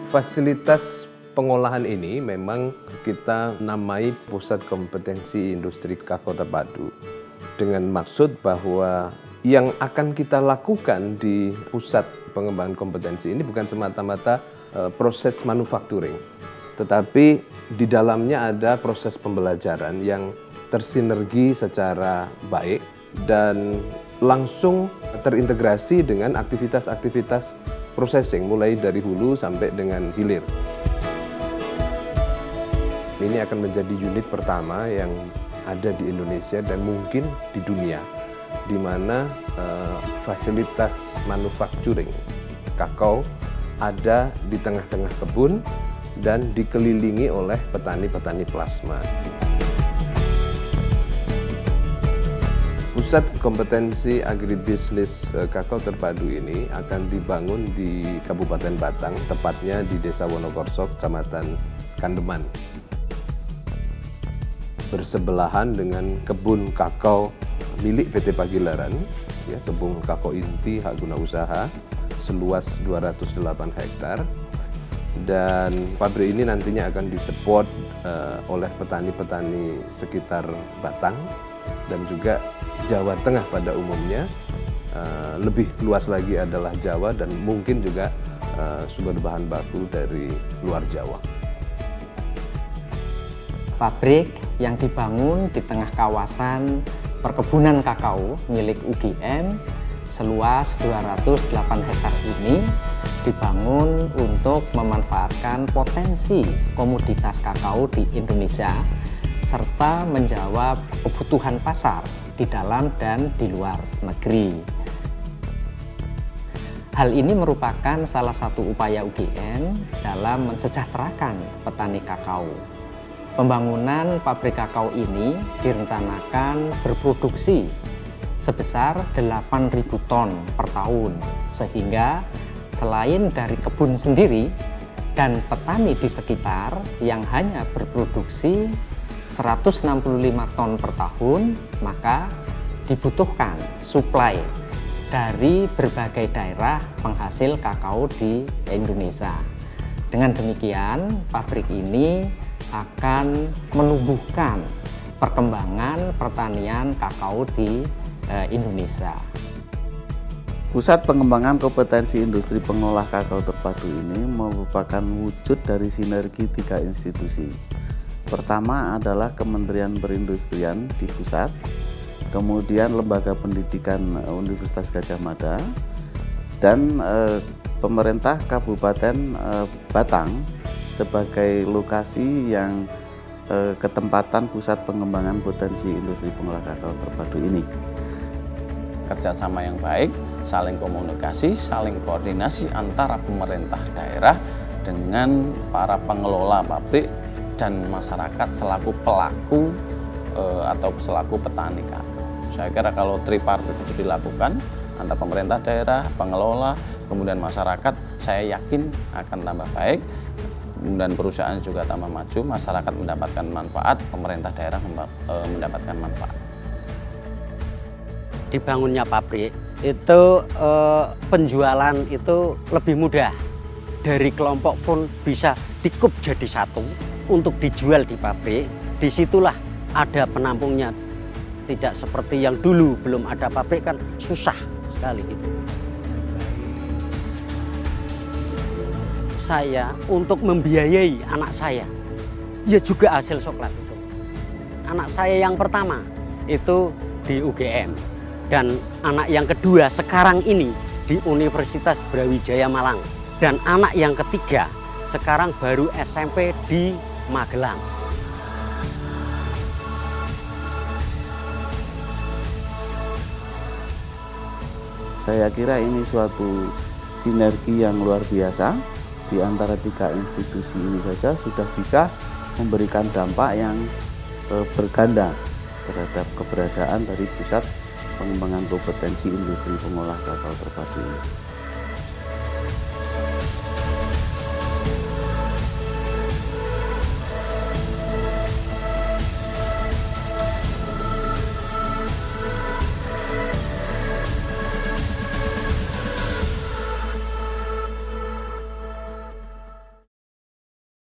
Fasilitas pengolahan ini memang kita namai Pusat Kompetensi Industri Kakao Terpadu dengan maksud bahwa yang akan kita lakukan di pusat pengembangan kompetensi ini bukan semata-mata proses manufacturing, tetapi di dalamnya ada proses pembelajaran yang tersinergi secara baik dan langsung terintegrasi dengan aktivitas-aktivitas processing mulai dari hulu sampai dengan hilir. Ini akan menjadi unit pertama yang ada di Indonesia dan mungkin di dunia, di mana fasilitas manufacturing kakao ada di tengah-tengah kebun dan dikelilingi oleh petani-petani plasma. Pusat Kompetensi Agribisnis Kakao Terpadu ini akan dibangun di Kabupaten Batang, tepatnya di Desa Wonokorso, Kecamatan Kandeman. Bersebelahan dengan kebun kakao milik PT Pagilaran, ya, kebun kakao inti hak guna usaha seluas 208 hektar. Dan pabrik ini nantinya akan disupport oleh petani-petani sekitar Batang dan juga Jawa Tengah pada umumnya. Lebih luas lagi adalah Jawa dan mungkin juga sumber bahan baku dari luar Jawa. Pabrik yang dibangun di tengah kawasan perkebunan kakao milik UGM seluas 208 hektar ini dibangun untuk memanfaatkan potensi komoditas kakao di Indonesia serta menjawab kebutuhan pasar di dalam dan di luar negeri. Hal ini merupakan salah satu upaya UGM dalam mensejahterakan petani kakao. Pembangunan pabrik kakao ini direncanakan berproduksi sebesar 8.000 ton per tahun, sehingga selain dari kebun sendiri dan petani di sekitar yang hanya berproduksi 165 ton per tahun, maka dibutuhkan suplai dari berbagai daerah penghasil kakao di Indonesia. Dengan demikian, pabrik ini akan menumbuhkan perkembangan pertanian kakao di Indonesia. Pusat Pengembangan Kompetensi Industri Pengolah Kakao Terpadu ini merupakan wujud dari sinergi 3 institusi. Pertama adalah Kementerian Perindustrian di pusat, kemudian Lembaga Pendidikan Universitas Gadjah Mada, dan pemerintah Kabupaten Batang sebagai lokasi yang ketempatan pusat pengembangan potensi industri pengolah kakao terpadu ini. Kerjasama yang baik, saling komunikasi, saling koordinasi antara pemerintah daerah dengan para pengelola pabrik dan masyarakat selaku pelaku atau selaku petani kakao. Saya kira kalau tripartit itu dilakukan antara pemerintah daerah, pengelola, kemudian masyarakat, saya yakin akan tambah baik. Kemudian perusahaan juga tambah maju, masyarakat mendapatkan manfaat, pemerintah daerah mendapatkan manfaat. Dibangunnya pabrik itu penjualan itu lebih mudah. Dari kelompok pun bisa dikup jadi satu untuk dijual di pabrik. Disitulah ada penampungnya. Tidak seperti yang dulu belum ada pabrik kan susah sekali itu. Saya untuk membiayai anak saya, ya juga hasil coklat itu. Anak saya yang pertama itu di UGM dan anak yang kedua sekarang ini di Universitas Brawijaya Malang dan anak yang ketiga sekarang baru SMP di Magelang. Saya kira ini suatu sinergi yang luar biasa. Di antara 3 institusi ini saja sudah bisa memberikan dampak yang berganda terhadap keberadaan dari Pusat Pengembangan Kompetensi Industri Pengolah Kakao Terpadu ini.